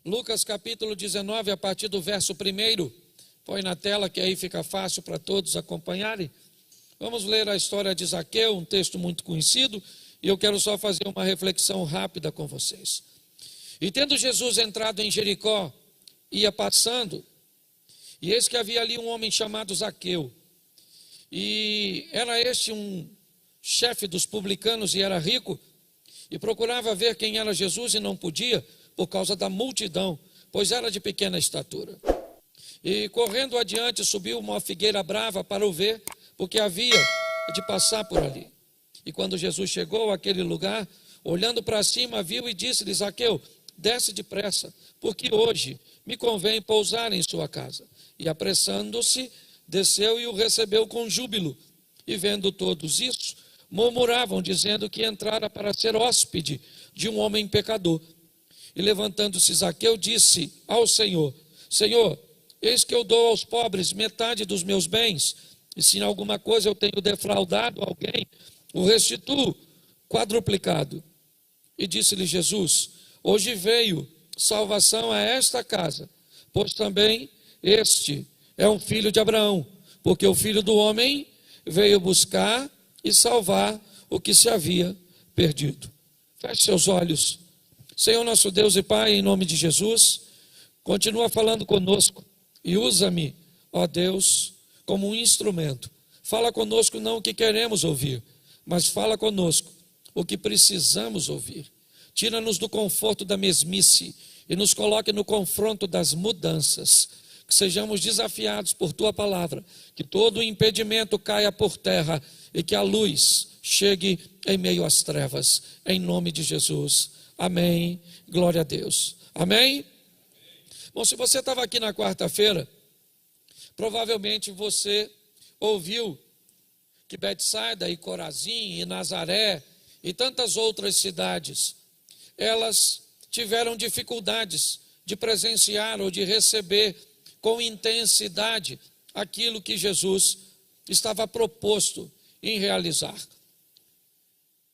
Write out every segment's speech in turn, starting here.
Lucas capítulo 19, a partir do verso 1. Põe na tela que aí fica fácil para todos acompanharem. Vamos ler a história de Zaqueu, um texto muito conhecido, e eu quero só fazer uma reflexão rápida com vocês. E tendo Jesus entrado em Jericó, ia passando, e eis que havia ali um homem chamado Zaqueu. E era este um chefe dos publicanos e era rico, e procurava ver quem era Jesus e não podia, por causa da multidão, pois era de pequena estatura. E correndo adiante subiu uma figueira brava para o ver, porque havia de passar por ali. E quando Jesus chegou àquele lugar, olhando para cima, viu e disse-lhe: Zaqueu, desce depressa, porque hoje me convém pousar em sua casa. E apressando-se, desceu e o recebeu com júbilo. E vendo todos isso, murmuravam, dizendo que entrara para ser hóspede de um homem pecador. E levantando-se Zaqueu, disse ao Senhor: Senhor, eis que eu dou aos pobres metade dos meus bens, e se em alguma coisa eu tenho defraudado alguém, o restituo quadruplicado. E disse-lhe Jesus: hoje veio salvação a esta casa, pois também este é um filho de Abraão, porque o Filho do Homem veio buscar e salvar o que se havia perdido. Feche seus olhos. Senhor nosso Deus e Pai, em nome de Jesus, continua falando conosco e usa-me, ó Deus, como um instrumento. Fala conosco não o que queremos ouvir, mas fala conosco o que precisamos ouvir. Tira-nos do conforto da mesmice e nos coloque no confronto das mudanças. Que sejamos desafiados por Tua palavra, que todo impedimento caia por terra e que a luz chegue em meio às trevas. Em nome de Jesus. Amém. Glória a Deus. Amém? Bom, se você estava aqui na quarta-feira, provavelmente você ouviu que Betsaida e Corazim e Nazaré e tantas outras cidades, elas tiveram dificuldades de presenciar ou de receber com intensidade aquilo que Jesus estava proposto em realizar.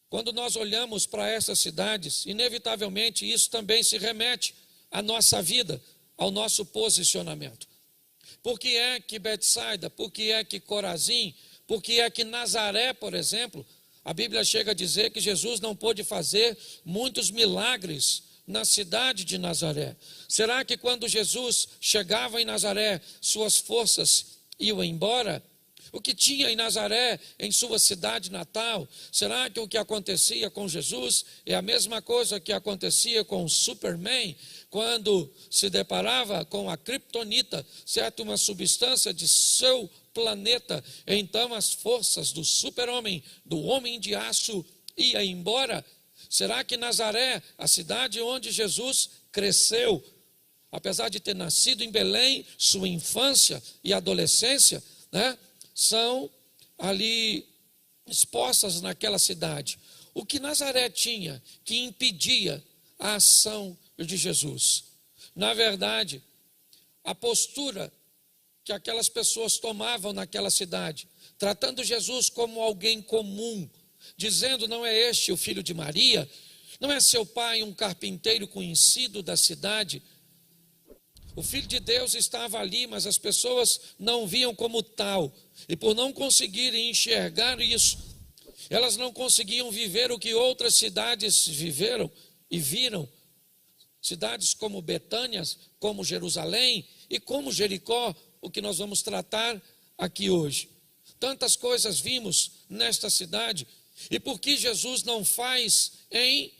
Quando nós olhamos para essas cidades, inevitavelmente isso também se remete à nossa vida, ao nosso posicionamento. Por que é que Betsaida, por que é que Corazim, por que é que Nazaré, por exemplo, a Bíblia chega a dizer que Jesus não pôde fazer muitos milagres na cidade de Nazaré? Será que quando Jesus chegava em Nazaré, suas forças iam embora? O que tinha em Nazaré, em sua cidade natal? Será que o que acontecia com Jesus é a mesma coisa que acontecia com o Superman, quando se deparava com a kryptonita, certo? Uma substância de seu planeta? Então as forças do super-homem, do homem de aço, iam embora? Será que Nazaré, a cidade onde Jesus cresceu, apesar de ter nascido em Belém, sua infância e adolescência, né, são ali expostas naquela cidade? O que Nazaré tinha que impedia a ação de Jesus? Na verdade, a postura que aquelas pessoas tomavam naquela cidade, tratando Jesus como alguém comum, dizendo: não é este o filho de Maria? Não é seu pai um carpinteiro conhecido da cidade? O Filho de Deus estava ali, mas as pessoas não viam como tal. E por não conseguirem enxergar isso, elas não conseguiam viver o que outras cidades viveram e viram. Cidades como Betânia, como Jerusalém e como Jericó, o que nós vamos tratar aqui hoje. Tantas coisas vimos nesta cidade. E por que Jesus não faz em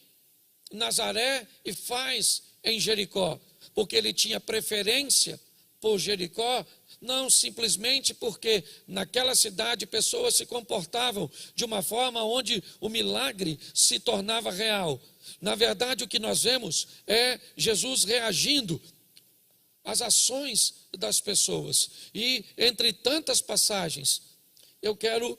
Nazaré e faz em Jericó? Porque ele tinha preferência por Jericó, não simplesmente porque naquela cidade pessoas se comportavam de uma forma onde o milagre se tornava real. Na verdade, o que nós vemos é Jesus reagindo às ações das pessoas. E entre tantas passagens, eu quero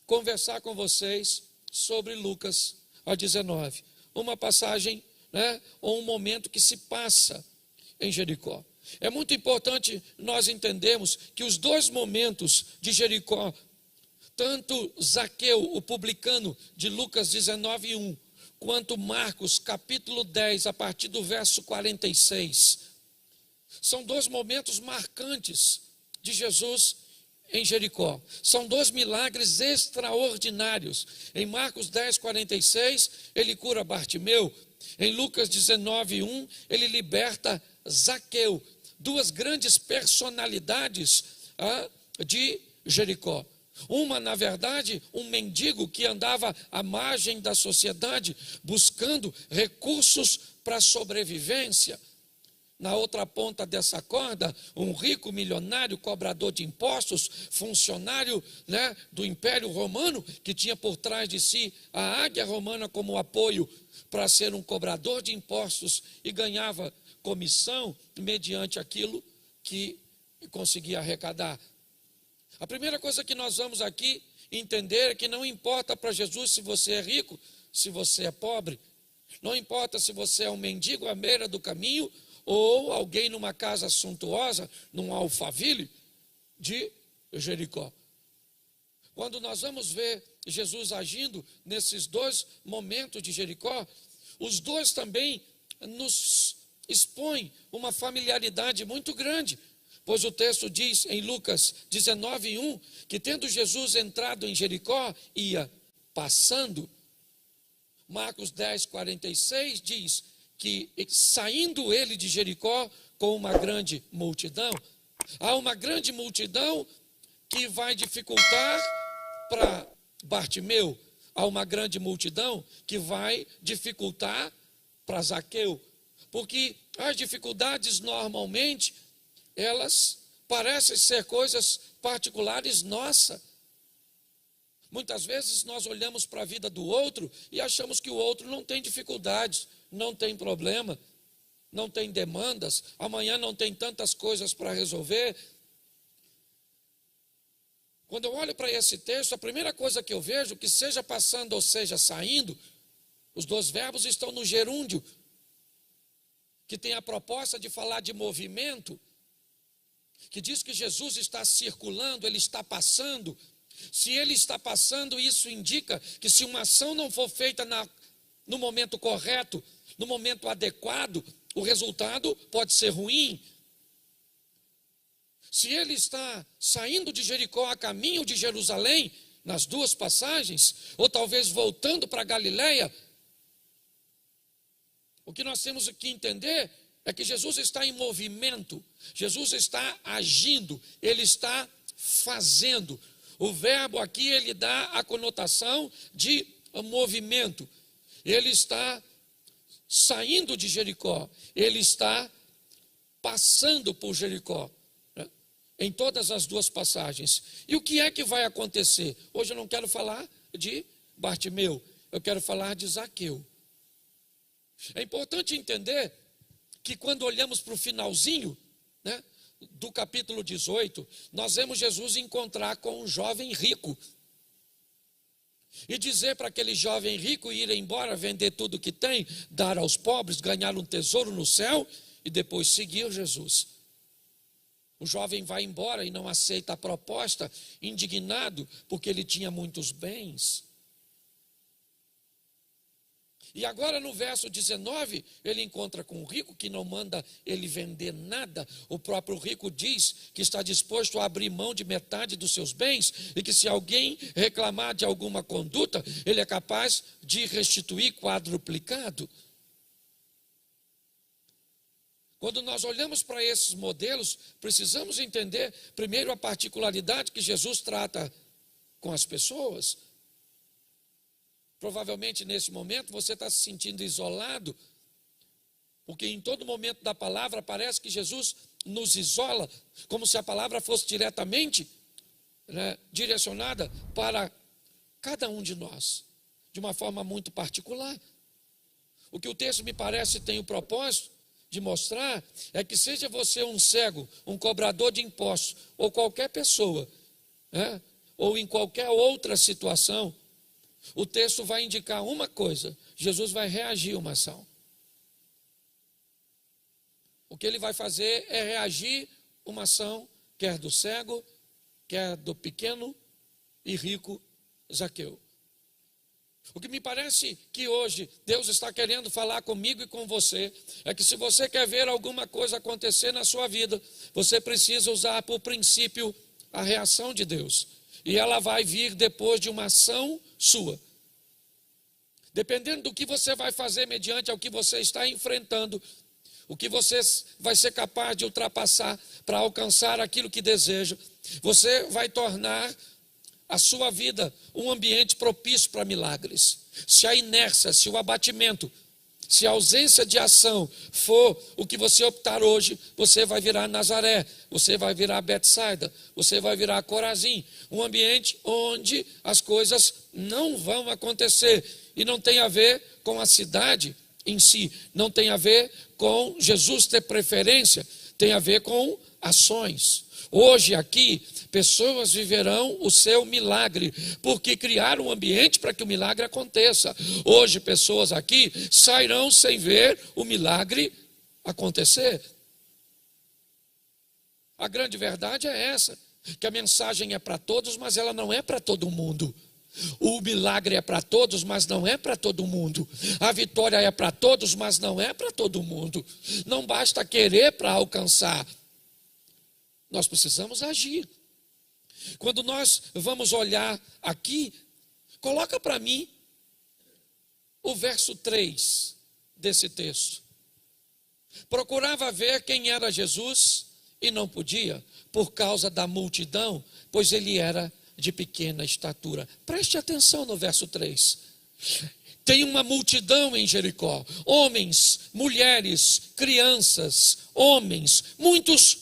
conversar com vocês sobre Lucas 19. Uma passagem, ou um momento que se passa em Jericó. É muito importante nós entendermos que os dois momentos de Jericó, tanto Zaqueu, o publicano, de Lucas 19:1, quanto Marcos, capítulo 10, a partir do verso 46. São dois momentos marcantes de Jesus em Jericó. São dois milagres extraordinários. Em Marcos 10, 46, ele cura Bartimeu. Em Lucas 19, 1, ele liberta Zaqueu. Duas grandes personalidades de Jericó. Uma, na verdade, um mendigo que andava à margem da sociedade, buscando recursos para a sobrevivência. Na outra ponta dessa corda, um rico milionário, cobrador de impostos, funcionário, do Império Romano, que tinha por trás de si a águia romana como apoio para ser um cobrador de impostos e ganhava comissão mediante aquilo que conseguia arrecadar. A primeira coisa que nós vamos aqui entender é que não importa para Jesus se você é rico, se você é pobre. Não importa se você é um mendigo à beira do caminho ou alguém numa casa suntuosa, num alfaville de Jericó. Quando nós vamos ver Jesus agindo nesses dois momentos de Jericó, os dois também nos expõem uma familiaridade muito grande. Pois o texto diz em Lucas 19, 1, que tendo Jesus entrado em Jericó, ia passando. Marcos 10, 46 diz que saindo ele de Jericó com uma grande multidão. Há uma grande multidão que vai dificultar para Bartimeu. Há uma grande multidão que vai dificultar para Zaqueu. Porque as dificuldades normalmente elas parecem ser coisas particulares nossas. Muitas vezes nós olhamos para a vida do outro e achamos que o outro não tem dificuldades, não tem problema, não tem demandas, amanhã não tem tantas coisas para resolver. Quando eu olho para esse texto, a primeira coisa que eu vejo, que seja passando ou seja saindo, os dois verbos estão no gerúndio, que tem a proposta de falar de movimento, que diz que Jesus está circulando, ele está passando. Se ele está passando, isso indica que se uma ação não for feita no momento correto, no momento adequado, o resultado pode ser ruim. Se ele está saindo de Jericó a caminho de Jerusalém, nas duas passagens, ou talvez voltando para Galiléia, o que nós temos que entender é que Jesus está em movimento, Jesus está agindo, ele está fazendo. O verbo aqui, ele dá a conotação de movimento. Ele está saindo de Jericó, ele está passando por Jericó, em todas as duas passagens. E o que é que vai acontecer? Hoje eu não quero falar de Bartimeu, eu quero falar de Zaqueu. É importante entender que quando olhamos para o finalzinho, do capítulo 18, nós vemos Jesus encontrar com um jovem rico e dizer para aquele jovem rico ir embora, vender tudo que tem, dar aos pobres, ganhar um tesouro no céu e depois seguir Jesus. O jovem vai embora e não aceita a proposta, indignado porque ele tinha muitos bens. E agora no verso 19, ele encontra com um rico que não manda ele vender nada. O próprio rico diz que está disposto a abrir mão de metade dos seus bens e que se alguém reclamar de alguma conduta, ele é capaz de restituir quadruplicado. Quando nós olhamos para esses modelos, precisamos entender primeiro a particularidade que Jesus trata com as pessoas. Provavelmente nesse momento você está se sentindo isolado, porque em todo momento da palavra parece que Jesus nos isola, como se a palavra fosse diretamente direcionada para cada um de nós, de uma forma muito particular. O que o texto me parece tem o propósito de mostrar é que seja você um cego, um cobrador de impostos, ou qualquer pessoa, ou em qualquer outra situação, o texto vai indicar uma coisa: Jesus vai reagir a uma ação. O que ele vai fazer é reagir a uma ação, quer do cego, quer do pequeno e rico Zaqueu. O que me parece que hoje Deus está querendo falar comigo e com você é que se você quer ver alguma coisa acontecer na sua vida, você precisa usar por princípio a reação de Deus. E ela vai vir depois de uma ação sua. Dependendo do que você vai fazer mediante ao que você está enfrentando, o que você vai ser capaz de ultrapassar para alcançar aquilo que deseja, você vai tornar a sua vida um ambiente propício para milagres. Se a inércia, se o abatimento, se a ausência de ação for o que você optar hoje, você vai virar Nazaré, você vai virar Betsaida, você vai virar Corazim, um ambiente onde as coisas não vão acontecer. E não tem a ver com a cidade em si, não tem a ver com Jesus ter preferência, tem a ver com ações. Hoje aqui, pessoas viverão o seu milagre, porque criaram um ambiente para que o milagre aconteça. Hoje, pessoas aqui sairão sem ver o milagre acontecer. A grande verdade é essa, que a mensagem é para todos, mas ela não é para todo mundo. O milagre é para todos, mas não é para todo mundo. A vitória é para todos, mas não é para todo mundo. Não basta querer para alcançar. Nós precisamos agir. Quando nós vamos olhar aqui, coloca para mim o verso 3 desse texto. Procurava ver quem era Jesus e não podia, por causa da multidão, pois ele era de pequena estatura. Preste atenção no verso 3. Tem uma multidão em Jericó, homens, mulheres, crianças, homens, muitos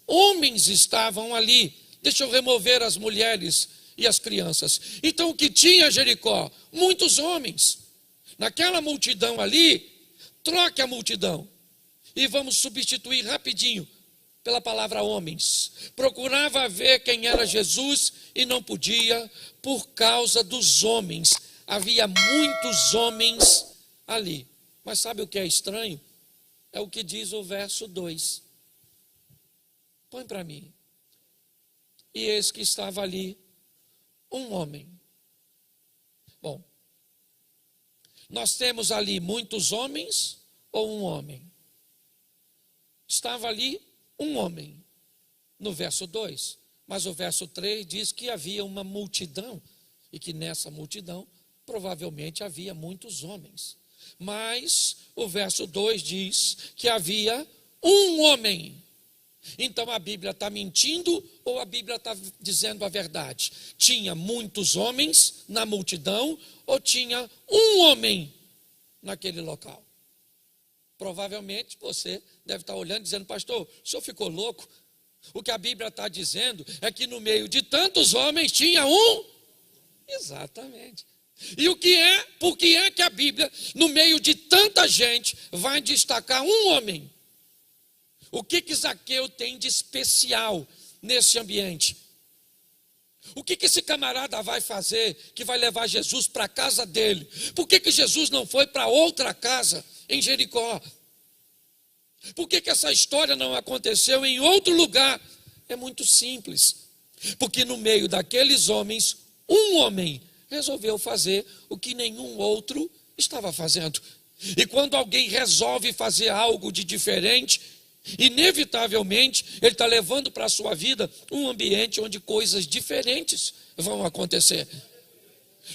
homens estavam ali. Deixa eu remover as mulheres e as crianças. Então o que tinha Jericó? Muitos homens. Naquela multidão ali, troque a multidão e vamos substituir rapidinho pela palavra homens. Procurava ver quem era Jesus e não podia por causa dos homens. Havia muitos homens ali. Mas sabe o que é estranho? É o que diz o verso 2. Põe para mim. E eis que estava ali um homem. Bom, nós temos ali muitos homens ou um homem? Estava ali um homem, no verso 2. Mas o verso 3 diz que havia uma multidão, e que nessa multidão provavelmente havia muitos homens. Mas o verso 2 diz que havia um homem. Então a Bíblia está mentindo ou a Bíblia está dizendo a verdade? Tinha muitos homens na multidão ou tinha um homem naquele local? Provavelmente você deve estar olhando e dizendo: pastor, o senhor ficou louco? O que a Bíblia está dizendo é que no meio de tantos homens tinha um. Exatamente. E por que é que a Bíblia, no meio de tanta gente, vai destacar um homem? O que Zaqueu tem de especial nesse ambiente? O que esse camarada vai fazer que vai levar Jesus para a casa dele? Por que Jesus não foi para outra casa em Jericó? Por que essa história não aconteceu em outro lugar? É muito simples. Porque no meio daqueles homens, um homem resolveu fazer o que nenhum outro estava fazendo. E quando alguém resolve fazer algo de diferente, inevitavelmente ele está levando para a sua vida um ambiente onde coisas diferentes vão acontecer.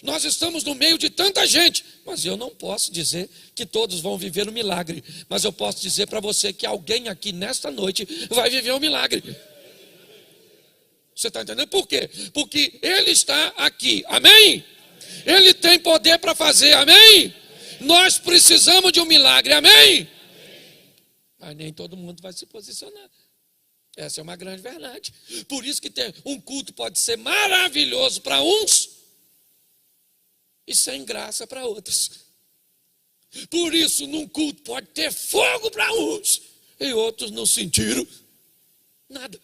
Nós estamos no meio de tanta gente, mas eu não posso dizer que todos vão viver um milagre, mas eu posso dizer para você que alguém aqui nesta noite vai viver um milagre. Você está entendendo por quê? Porque ele está aqui, amém? Ele tem poder para fazer, amém? Nós precisamos de um milagre, amém? Mas nem todo mundo vai se posicionar. Essa é uma grande verdade. Por isso que um culto pode ser maravilhoso para uns e sem graça para outros. Por isso, num culto pode ter fogo para uns e outros não sentiram nada.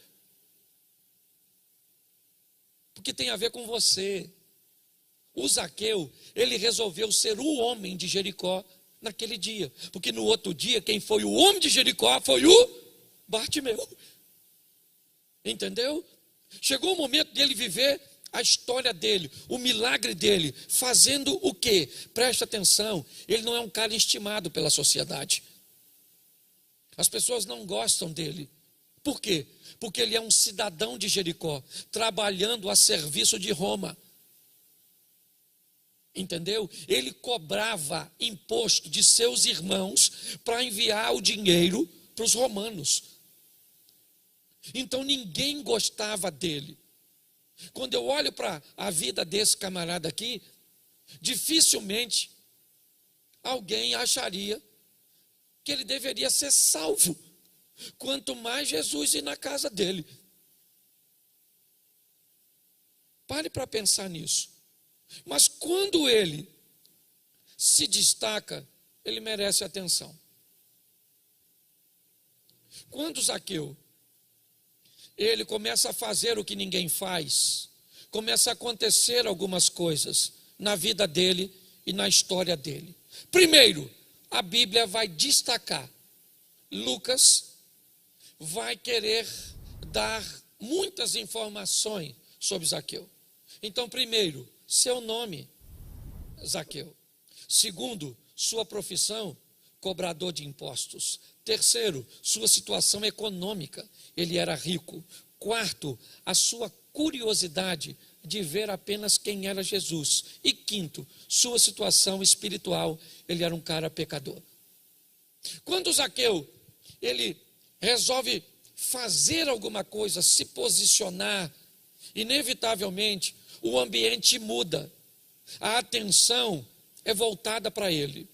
Porque tem a ver com você. O Zaqueu, ele resolveu ser o homem de Jericó naquele dia. Porque no outro dia, quem foi o homem de Jericó foi o Bartimeu. Entendeu? Chegou o momento dele viver a história dele, o milagre dele, fazendo o quê? Presta atenção, ele não é um cara estimado pela sociedade. As pessoas não gostam dele. Por quê? Porque ele é um cidadão de Jericó, trabalhando a serviço de Roma. Entendeu? Ele cobrava imposto de seus irmãos para enviar o dinheiro para os romanos. Então ninguém gostava dele. Quando eu olho para a vida desse camarada aqui, dificilmente alguém acharia que ele deveria ser salvo, quanto mais Jesus ir na casa dele. Pare para pensar nisso. Mas quando ele se destaca, ele merece atenção. Quando Zaqueu, ele começa a fazer o que ninguém faz, começa a acontecer algumas coisas na vida dele e na história dele. Primeiro, a Bíblia vai destacar, Lucas vai querer dar muitas informações sobre Zaqueu. Então, primeiro, seu nome, Zaqueu. Segundo, sua profissão, cobrador de impostos. Terceiro, sua situação econômica, ele era rico. Quarto, a sua curiosidade de ver apenas quem era Jesus. E quinto, sua situação espiritual, ele era um cara pecador. Quando Zaqueu, ele resolve fazer alguma coisa, se posicionar, inevitavelmente o ambiente muda, a atenção é voltada para ele.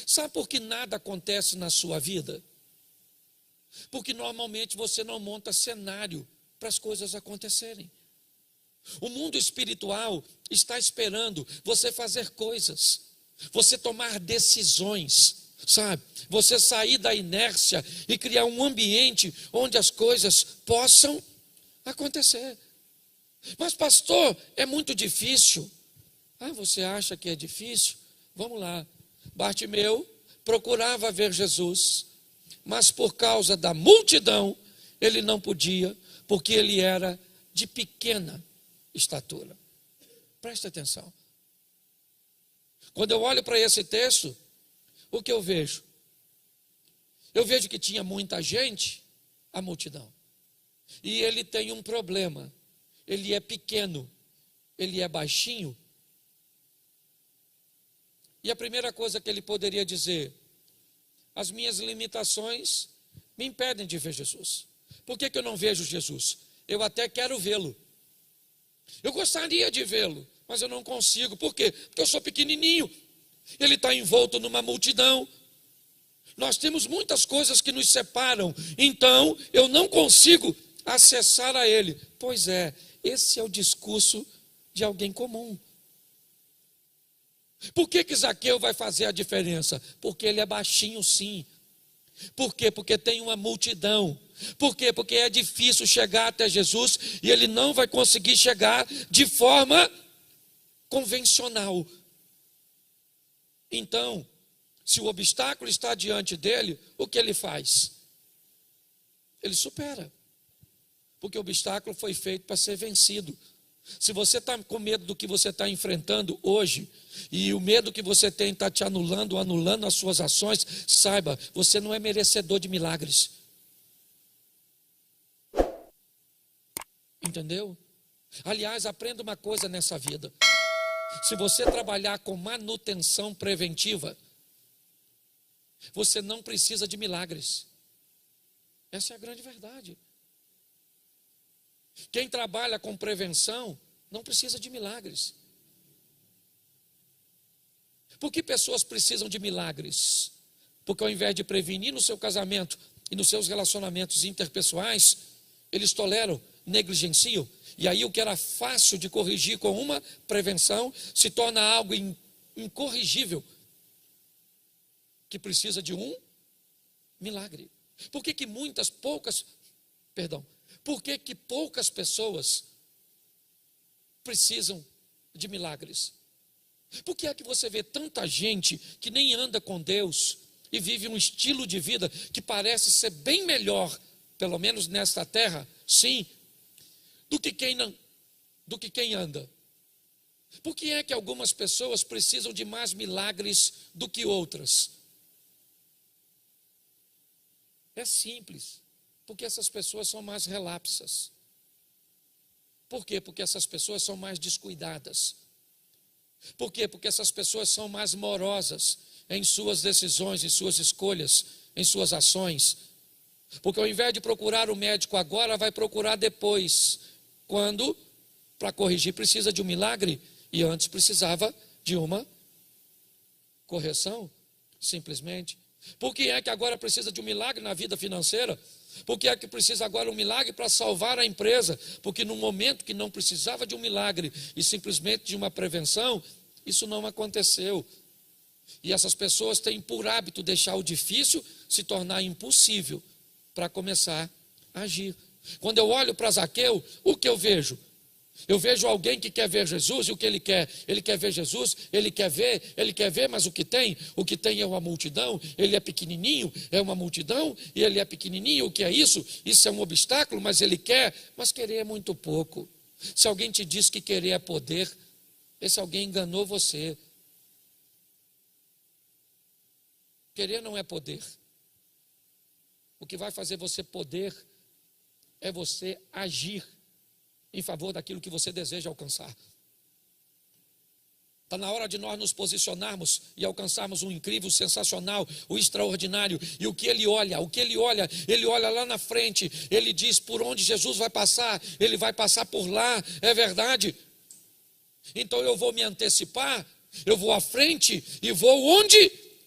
Sabe por que nada acontece na sua vida? Porque normalmente você não monta cenário para as coisas acontecerem. O mundo espiritual está esperando você fazer coisas, você tomar decisões, sabe? Você sair da inércia e criar um ambiente onde as coisas possam acontecer. Mas pastor, é muito difícil. Ah, você acha que é difícil? Vamos lá. Bartimeu procurava ver Jesus, mas por causa da multidão, ele não podia, porque ele era de pequena estatura. Presta atenção. Quando eu olho para esse texto, o que eu vejo? Eu vejo que tinha muita gente, a multidão. E ele tem um problema. Ele é pequeno, ele é baixinho. E a primeira coisa que ele poderia dizer: as minhas limitações me impedem de ver Jesus. Por que eu não vejo Jesus? Eu até quero vê-lo. Eu gostaria de vê-lo, mas eu não consigo. Por quê? Porque eu sou pequenininho. Ele está envolto numa multidão. Nós temos muitas coisas que nos separam. Então, eu não consigo acessar a ele. Pois é, esse é o discurso de alguém comum. Por que Zaqueu vai fazer a diferença? Porque ele é baixinho, sim. Por quê? Porque tem uma multidão. Por quê? Porque é difícil chegar até Jesus e ele não vai conseguir chegar de forma convencional. Então, se o obstáculo está diante dele, o que ele faz? Ele supera. Porque o obstáculo foi feito para ser vencido. Se você está com medo do que você está enfrentando hoje, e o medo que você tem está te anulando as suas ações, saiba, você não é merecedor de milagres. Entendeu? Aliás, aprenda uma coisa nessa vida. Se você trabalhar com manutenção preventiva, você não precisa de milagres. Essa é a grande verdade. Quem trabalha com prevenção não precisa de milagres. Por que pessoas precisam de milagres? Porque ao invés de prevenir no seu casamento e nos seus relacionamentos interpessoais, eles toleram, negligenciam. E aí o que era fácil de corrigir com uma prevenção se torna algo incorrigível, que precisa de um milagre. Por que poucas pessoas precisam de milagres? Por que é que você vê tanta gente que nem anda com Deus e vive um estilo de vida que parece ser bem melhor, pelo menos nesta terra, sim, do que quem do que quem anda? Por que é que algumas pessoas precisam de mais milagres do que outras? É simples, porque essas pessoas são mais relapsas. Por quê? Porque essas pessoas são mais descuidadas. Por quê? Porque essas pessoas são mais morosas em suas decisões, em suas escolhas, em suas ações. Porque ao invés de procurar o médico agora, vai procurar depois, quando, para corrigir, precisa de um milagre, e antes precisava de uma correção, simplesmente. Por que é que agora precisa de um milagre na vida financeira? Por que é que precisa agora um milagre para salvar a empresa? Porque no momento que não precisava de um milagre e simplesmente de uma prevenção, isso não aconteceu. E essas pessoas têm por hábito deixar o difícil se tornar impossível para começar a agir. Quando eu olho para Zaqueu, o que eu vejo? Eu vejo alguém que quer ver Jesus, e o que ele quer? Ele quer ver Jesus, ele quer ver, mas o que tem? O que tem é uma multidão, ele é pequenininho, é uma multidão, e ele é pequenininho, o que é isso? Isso é um obstáculo, mas ele quer, mas querer é muito pouco. Se alguém te diz que querer é poder, esse alguém enganou você. Querer não é poder. O que vai fazer você poder é você agir em favor daquilo que você deseja alcançar. Está na hora de nós nos posicionarmos e alcançarmos o incrível, o sensacional, o extraordinário. E o que ele olha, ele olha lá na frente, ele diz por onde Jesus vai passar, ele vai passar por lá, é verdade. Então eu vou me antecipar, eu vou à frente e vou onde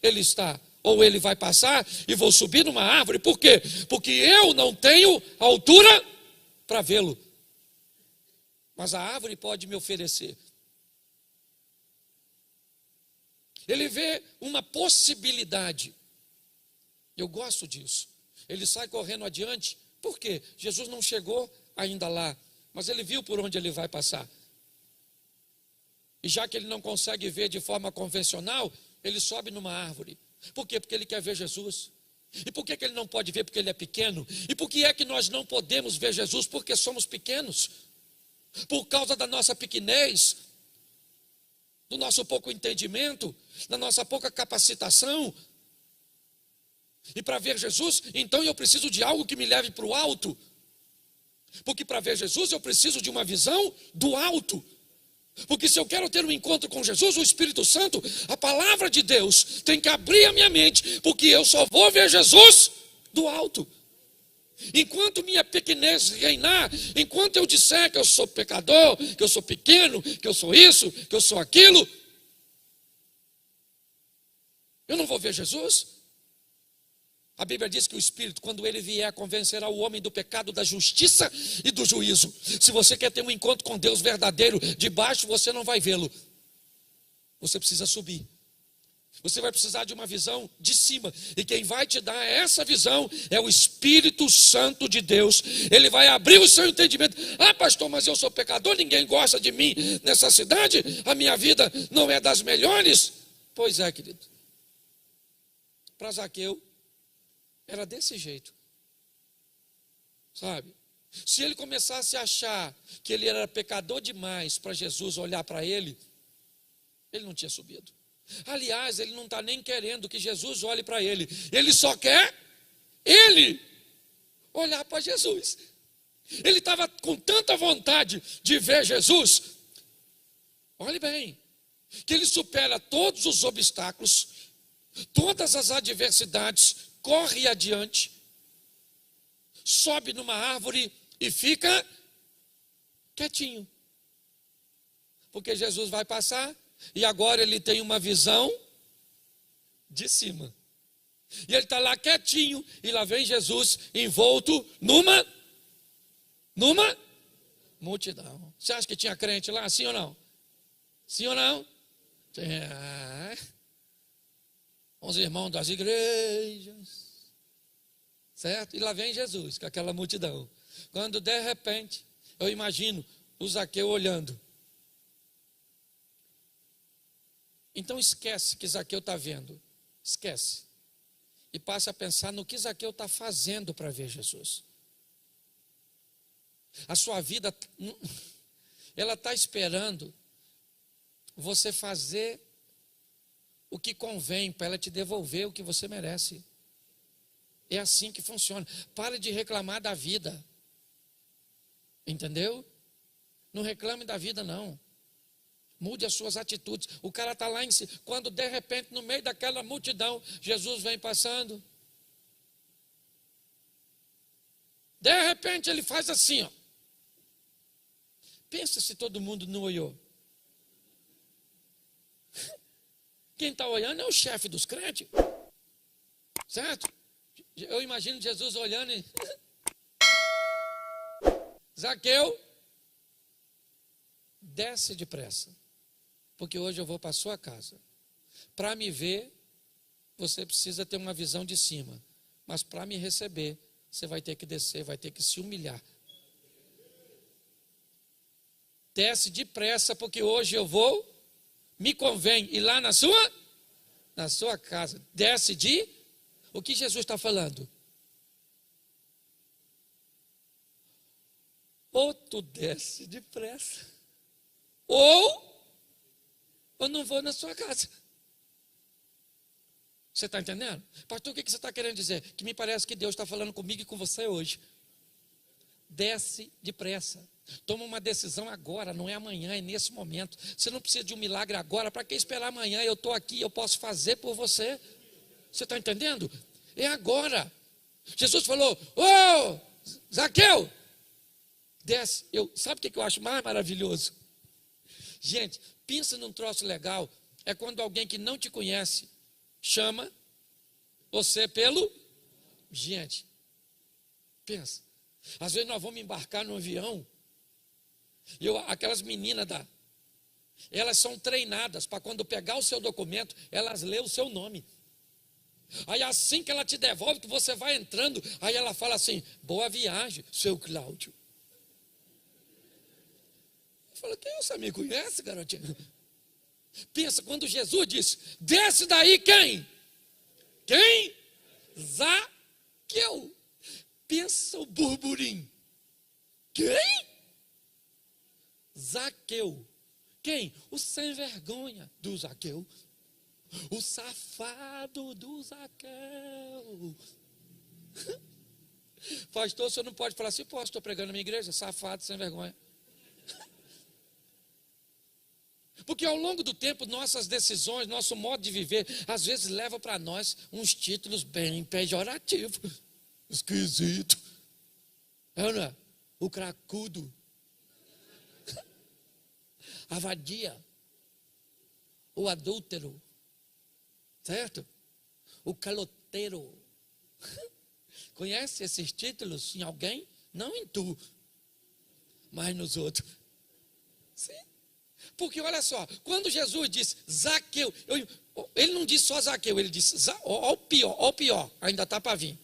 ele está. Ou ele vai passar e vou subir numa árvore, por quê? Porque eu não tenho altura para vê-lo. Mas a árvore pode me oferecer. Ele vê uma possibilidade. Eu gosto disso. Ele sai correndo adiante. Por quê? Jesus não chegou ainda lá, mas ele viu por onde ele vai passar. E já que ele não consegue ver de forma convencional, ele sobe numa árvore. Por quê? Porque ele quer ver Jesus. E por que ele não pode ver? Porque ele é pequeno. E por que é que nós não podemos ver Jesus? Porque somos pequenos. Por causa da nossa pequenez, do nosso pouco entendimento, da nossa pouca capacitação. E para ver Jesus, então eu preciso de algo que me leve para o alto. Porque para ver Jesus eu preciso de uma visão do alto. Porque se eu quero ter um encontro com Jesus, o Espírito Santo, a palavra de Deus tem que abrir a minha mente, porque eu só vou ver Jesus do alto. Enquanto minha pequenez reinar, enquanto eu disser que eu sou pecador, que eu sou pequeno, que eu sou isso, que eu sou aquilo, eu não vou ver Jesus. A Bíblia diz que o Espírito, quando ele vier, convencerá o homem do pecado, da justiça e do juízo. Se você quer ter um encontro com Deus verdadeiro, de baixo você não vai vê-lo. Você precisa subir. Você vai precisar de uma visão de cima. E quem vai te dar essa visão é o Espírito Santo de Deus. Ele vai abrir o seu entendimento. Ah, pastor, mas eu sou pecador, ninguém gosta de mim nessa cidade. A minha vida não é das melhores. Pois é, querido. Para Zaqueu, era desse jeito. Sabe? Se ele começasse a achar que ele era pecador demais para Jesus olhar para ele, ele não tinha subido. Aliás, ele não está nem querendo que Jesus olhe para ele. Ele só quer ele olhar para Jesus. Ele estava com tanta vontade de ver Jesus. Olhe bem, que ele supera todos os obstáculos, todas as adversidades, corre adiante, sobe numa árvore e fica quietinho. Porque Jesus vai passar. E agora ele tem uma visão de cima. E ele está lá quietinho. E lá vem Jesus envolto numa multidão. Você acha que tinha crente lá? Sim ou não? Sim ou não? Os irmãos das igrejas. Certo? E lá vem Jesus com aquela multidão. Quando de repente, eu imagino o Zaqueu olhando. Então esquece que Zaqueu está vendo, esquece, e passa a pensar no que Zaqueu está fazendo para ver Jesus. A sua vida ela está esperando você fazer o que convém para ela te devolver o que você merece. É assim que funciona. Pare de reclamar da vida. Entendeu? Não reclame da vida, não. Mude as suas atitudes. O cara está lá em cima. Quando de repente, no meio daquela multidão, Jesus vem passando. De repente ele faz assim, ó. Pensa se todo mundo não olhou. Quem está olhando é o chefe dos crentes. Certo? Eu imagino Jesus olhando e... Zaqueu, desce depressa, porque hoje eu vou para a sua casa. Para me ver, você precisa ter uma visão de cima. Mas para me receber, você vai ter que descer, vai ter que se humilhar. Desce depressa, porque hoje eu vou, me convém ir lá na sua casa. Desce de... O que Jesus está falando? Ou tu desce depressa, ou eu não vou na sua casa. Você está entendendo? Pastor, o que você está querendo dizer? Que me parece que Deus está falando comigo e com você hoje. Desce depressa. Toma uma decisão agora, não é amanhã, é nesse momento. Você não precisa de um milagre agora. Para que esperar amanhã? Eu estou aqui, eu posso fazer por você. Você está entendendo? É agora. Jesus falou, ô, Zaqueu, desce. Sabe o que eu acho mais maravilhoso? Gente, pensa num troço legal. É quando alguém que não te conhece chama você pelo... Gente, pensa. Às vezes nós vamos embarcar no avião. Aquelas meninas elas são treinadas para quando pegar o seu documento, elas lêem o seu nome. Aí assim que ela te devolve, que você vai entrando, aí ela fala assim, boa viagem, seu Cláudio. Eu falo, quem você me conhece, garotinha? Pensa, quando Jesus disse, desce daí quem? Quem? Zaqueu. Pensa o burburinho. Quem? Zaqueu. Quem? O sem vergonha do Zaqueu. O safado do Zaqueu. Pastor, você não pode falar assim, pô, estou pregando na minha igreja, safado, sem vergonha. Porque ao longo do tempo, nossas decisões, nosso modo de viver, às vezes leva para nós uns títulos bem pejorativos. Esquisito. É, não é? O cracudo. A vadia. O adúltero. Certo? O caloteiro. Conhece esses títulos em alguém? Não em tu, mas nos outros. Sim. Porque olha só, quando Jesus disse Zaqueu, ele não disse só Zaqueu, ele disse, ó o pior, ainda está para vir.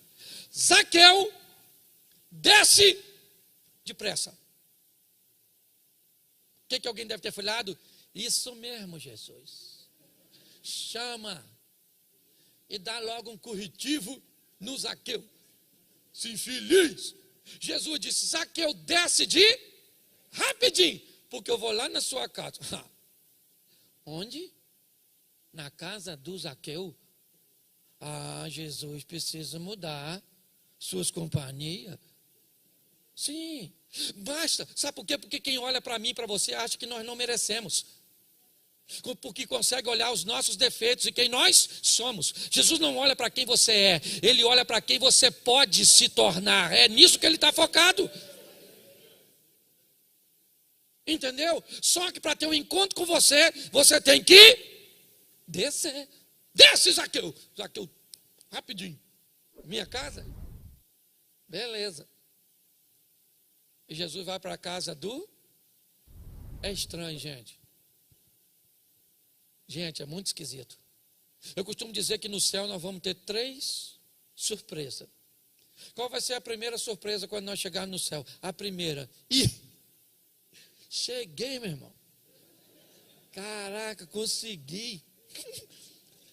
Zaqueu, desce depressa. O que alguém deve ter falado? Isso mesmo, Jesus. Chama e dá logo um corretivo no Zaqueu. Se infeliz. Jesus disse, Zaqueu, desce rapidinho, porque eu vou lá na sua casa. Onde? Na casa do Zaqueu. Ah, Jesus precisa mudar suas companhias. Sim, basta. Sabe por quê? Porque quem olha para mim e para você acha que nós não merecemos. Porque consegue olhar os nossos defeitos e quem nós somos. Jesus não olha para quem você é, ele olha para quem você pode se tornar. É nisso que ele está focado. Entendeu? Só que para ter um encontro com você, você tem que descer. Desce, Zaqueu. Zaqueu, rapidinho. Minha casa? Beleza. E Jesus vai para a casa do... É estranho, gente. Gente, é muito esquisito. Eu costumo dizer que no céu nós vamos ter 3 surpresas. Qual vai ser a primeira surpresa quando nós chegarmos no céu? A primeira. Cheguei, meu irmão. Caraca, consegui.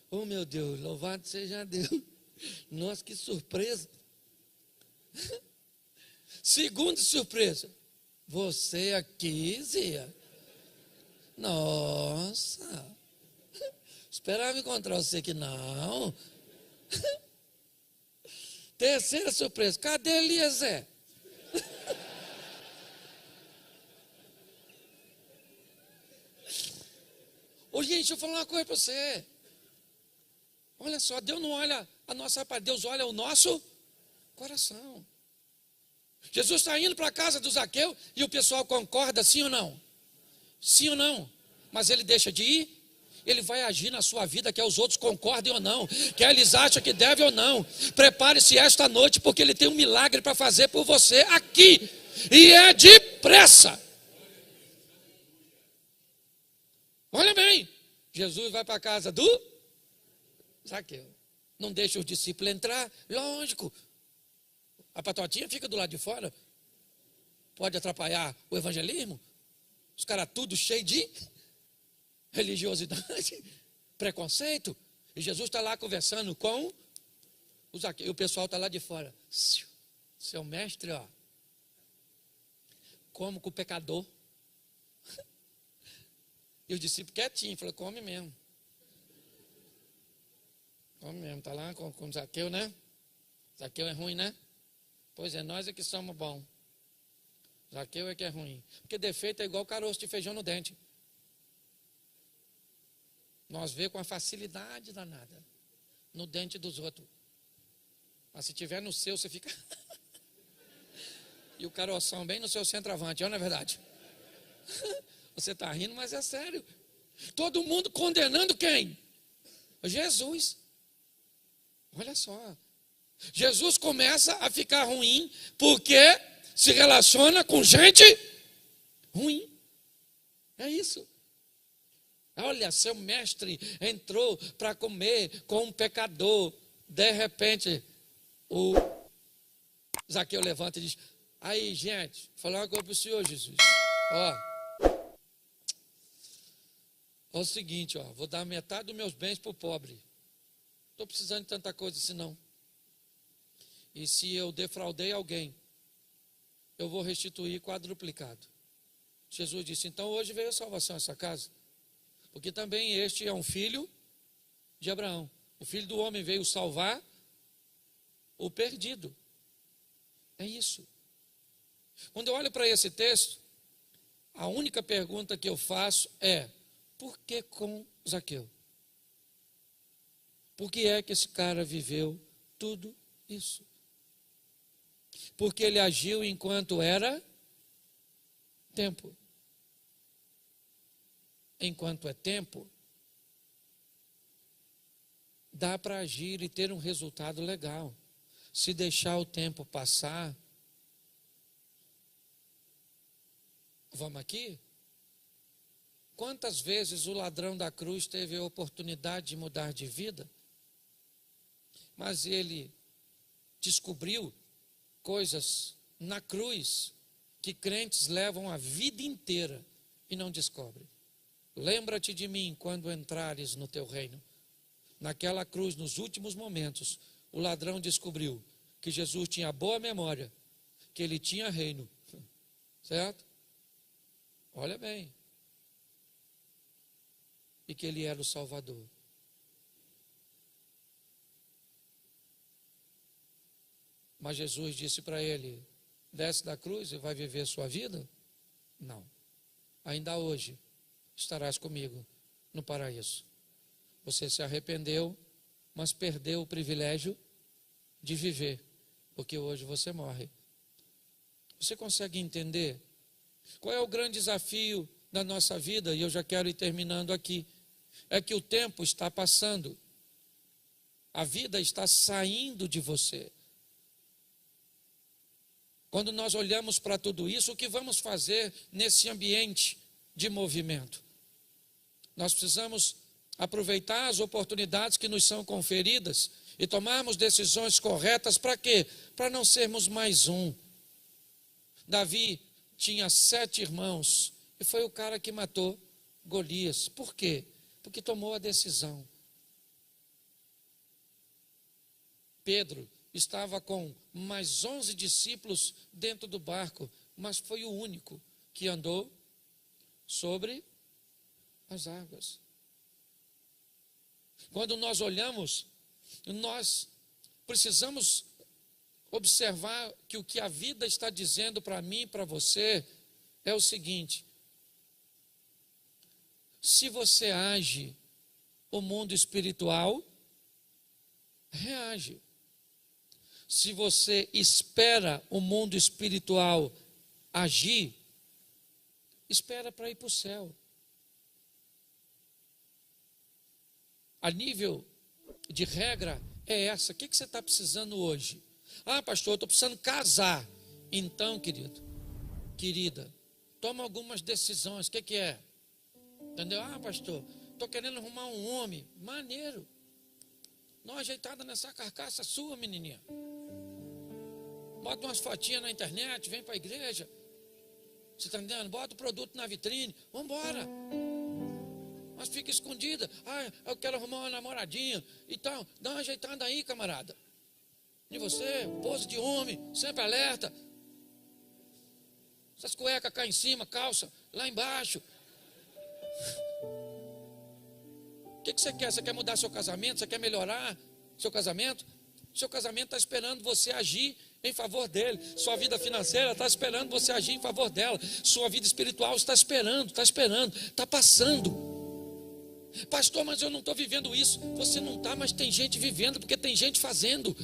Oh, meu Deus, louvado seja Deus. Nossa, que surpresa. Segunda surpresa. Você aqui, Zia? Nossa. Esperava encontrar você aqui, não. Terceira surpresa. Cadê Eliezer? Ô, gente, deixa eu falar uma coisa para você. Olha só, Deus não olha a nossa aparência, Deus olha o nosso coração. Jesus está indo para a casa do Zaqueu e o pessoal concorda, sim ou não? Sim ou não? Mas ele deixa de ir? Ele vai agir na sua vida, quer os outros concordem ou não, quer eles acham que deve ou não. Prepare-se esta noite, porque ele tem um milagre para fazer por você aqui, e é depressa. Olha bem, Jesus vai para a casa do Zaqueu. Não deixa os discípulos entrar, lógico. A patotinha fica do lado de fora. Pode atrapalhar o evangelismo. Os caras tudo cheio de religiosidade, preconceito. E Jesus está lá conversando com o Zaqueu. E o pessoal está lá de fora. Seu mestre, ó, como com o pecador. E os discípulos quietinhos, falou, come mesmo. Come mesmo, está lá com o Zaqueu, né? Zaqueu é ruim, né? Pois é, nós é que somos bons. Zaqueu é que é ruim. Porque defeito é igual caroço de feijão no dente. Nós vê com a facilidade danada no dente dos outros. Mas se tiver no seu, você fica... E o caroção bem no seu centroavante, não é verdade? Você está rindo, mas é sério. Todo mundo condenando quem? Jesus. Olha só. Jesus começa a ficar ruim porque se relaciona com gente ruim. É isso. Olha, seu mestre entrou para comer com um pecador. De repente, o Zaqueu levanta e diz, aí, gente, vou falar uma coisa para o senhor, Jesus. Ó, o seguinte, ó, vou dar metade dos meus bens para o pobre. Estou precisando de tanta coisa assim, não. E se eu defraudei alguém, eu vou restituir quadruplicado. Jesus disse, então hoje veio a salvação a essa casa. Porque também este é um filho de Abraão. O filho do homem veio salvar o perdido. É isso. Quando eu olho para esse texto, a única pergunta que eu faço é, por que com Zaqueu? Por que é que esse cara viveu tudo isso? Porque ele agiu enquanto era tempo. Enquanto é tempo, dá para agir e ter um resultado legal. Se deixar o tempo passar, vamos aqui? Quantas vezes o ladrão da cruz teve a oportunidade de mudar de vida, mas ele descobriu coisas na cruz que crentes levam a vida inteira e não descobrem. Lembra-te de mim quando entrares no teu reino. Naquela cruz, nos últimos momentos, o ladrão descobriu que Jesus tinha boa memória, que ele tinha reino. Certo? Olha bem. E que ele era o Salvador. Mas Jesus disse para ele, desce da cruz e vai viver a sua vida? Não. Ainda hoje estarás comigo no paraíso. Você se arrependeu, mas perdeu o privilégio de viver, porque hoje você morre. Você consegue entender qual é o grande desafio da nossa vida? E eu já quero ir terminando aqui. É que o tempo está passando. A vida está saindo de você. Quando nós olhamos para tudo isso, o que vamos fazer nesse ambiente de movimento? Nós precisamos aproveitar as oportunidades que nos são conferidas e tomarmos decisões corretas para quê? Para não sermos mais um. Davi tinha 7 irmãos e foi o cara que matou Golias. Por quê? Porque tomou a decisão. Pedro estava com mais 11 discípulos dentro do barco mas foi o único que andou sobre as águas. Quando nós olhamos, nós precisamos observar que o que a vida está dizendo para mim e para você é o seguinte: se você age, o mundo espiritual reage. Se você espera o mundo espiritual agir, espera para ir para o céu. A nível de regra é essa. O que você está precisando hoje? Ah, pastor, eu estou precisando casar. Então, querido, querida, toma algumas decisões. O que é? Entendeu? Ah, pastor, estou querendo arrumar um homem. Maneiro. Não ajeitada nessa carcaça sua, menininha. Bota umas fotinhas na internet, vem para a igreja. Você está entendendo? Bota o produto na vitrine. Vamos embora. Mas fica escondida. Ah, eu quero arrumar uma namoradinha. Então, dá uma ajeitada aí, camarada. E você, pose de homem, sempre alerta. Essas cuecas cá em cima, calça, lá embaixo. O que você quer? Você quer mudar seu casamento? Você quer melhorar seu casamento? Seu casamento está esperando você agir em favor dele. Sua vida financeira está esperando você agir em favor dela. Sua vida espiritual está esperando, está passando. Pastor, mas eu não estou vivendo isso. Você não está, mas tem gente vivendo, porque tem gente fazendo.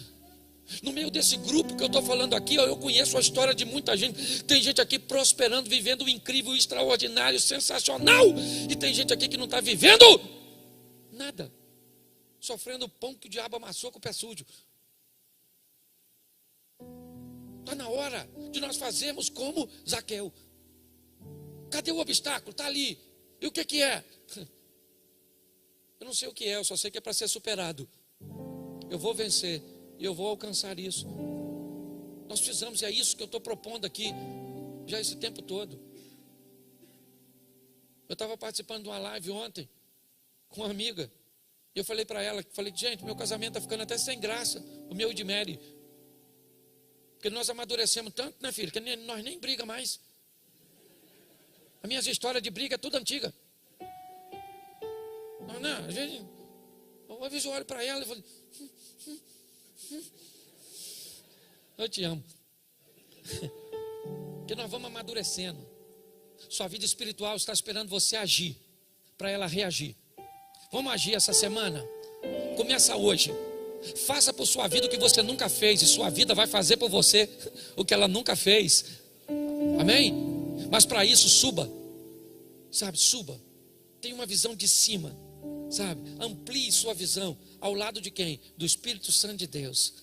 No meio desse grupo que eu estou falando aqui, eu conheço a história de muita gente. Tem gente aqui prosperando, vivendo o incrível, o extraordinário, sensacional. E tem gente aqui que não está vivendo nada, sofrendo o pão que o diabo amassou com o pé sujo. Está na hora de nós fazermos como Zaqueu. Cadê o obstáculo? Está ali. E o que é? Eu não sei o que é, eu só sei que é para ser superado. Eu vou vencer e eu vou alcançar isso. Nós precisamos, e é isso que eu estou propondo aqui já esse tempo todo. Eu estava participando de uma live ontem com uma amiga. E eu falei para ela, gente, meu casamento está ficando até sem graça, o meu e de Mary. Porque nós amadurecemos tanto, né, filho, que nós nem briga mais. As minhas histórias de briga é tudo antiga. Não, às vezes eu olho para ela e falo, eu te amo. Porque nós vamos amadurecendo. Sua vida espiritual está esperando você agir, para ela reagir. Vamos agir essa semana? Começa hoje. Faça por sua vida o que você nunca fez, e sua vida vai fazer por você o que ela nunca fez. Amém? Mas para isso, suba. Sabe, suba. Tenha uma visão de cima. Sabe, amplie sua visão. Ao lado de quem? Do Espírito Santo de Deus.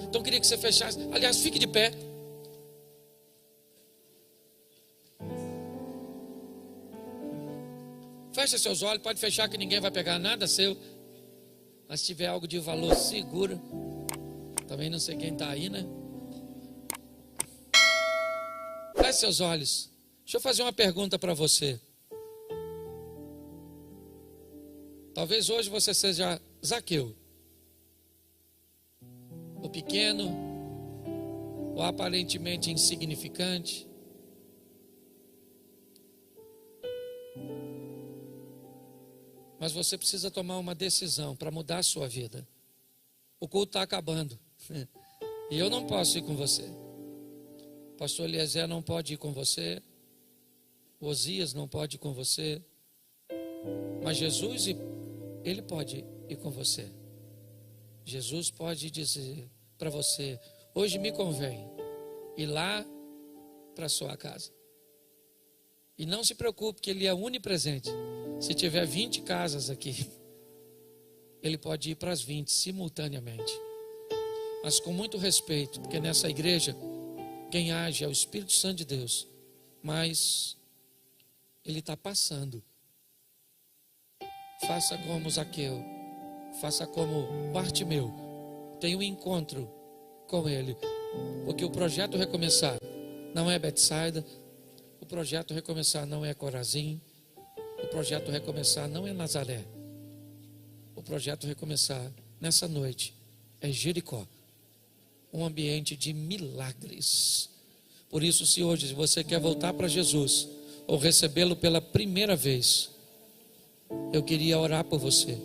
Então eu queria que você fechasse. Aliás, fique de pé. Feche seus olhos, pode fechar que ninguém vai pegar nada seu. Mas se tiver algo de valor, segura. Também não sei quem está aí, né? Feche seus olhos. Deixa eu fazer uma pergunta para você. Talvez hoje você seja Zaqueu. O pequeno, o aparentemente insignificante. Mas você precisa tomar uma decisão para mudar a sua vida. O culto está acabando. E eu não posso ir com você. O pastor Eliezer não pode ir com você. O Osias não pode ir com você. Mas Jesus, ele pode ir com você. Jesus pode dizer para você: hoje me convém ir lá para a sua casa. E não se preocupe, que ele é onipresente. Se tiver 20 casas aqui, ele pode ir para as 20 simultaneamente. Mas com muito respeito, porque nessa igreja quem age é o Espírito Santo de Deus. Mas ele está passando. Faça como Zaqueu, faça como Bartimeu. Tenha um encontro com ele. Porque o projeto Recomeçar não é Betsaida. O projeto Recomeçar não é Corazim. O projeto Recomeçar não é Nazaré. O projeto Recomeçar nessa noite é Jericó. Um ambiente de milagres. Por isso, se hoje você quer voltar para Jesus, ou recebê-lo pela primeira vez, eu queria orar por você.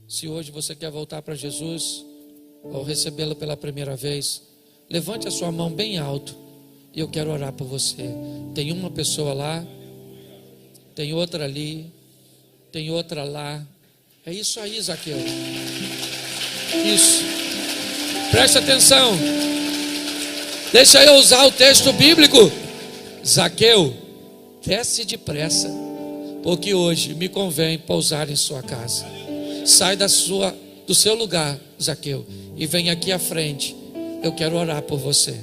Se hoje você quer voltar para Jesus, ou recebê-lo pela primeira vez, levante a sua mão bem alto, e eu quero orar por você. Tem uma pessoa lá, tem outra ali, tem outra lá. É isso aí, Zaqueu. Isso. Preste atenção. Deixa eu usar o texto bíblico. Zaqueu, desce depressa, porque hoje me convém pousar em sua casa. Sai do seu lugar, Zaqueu, e vem aqui à frente. Eu quero orar por você.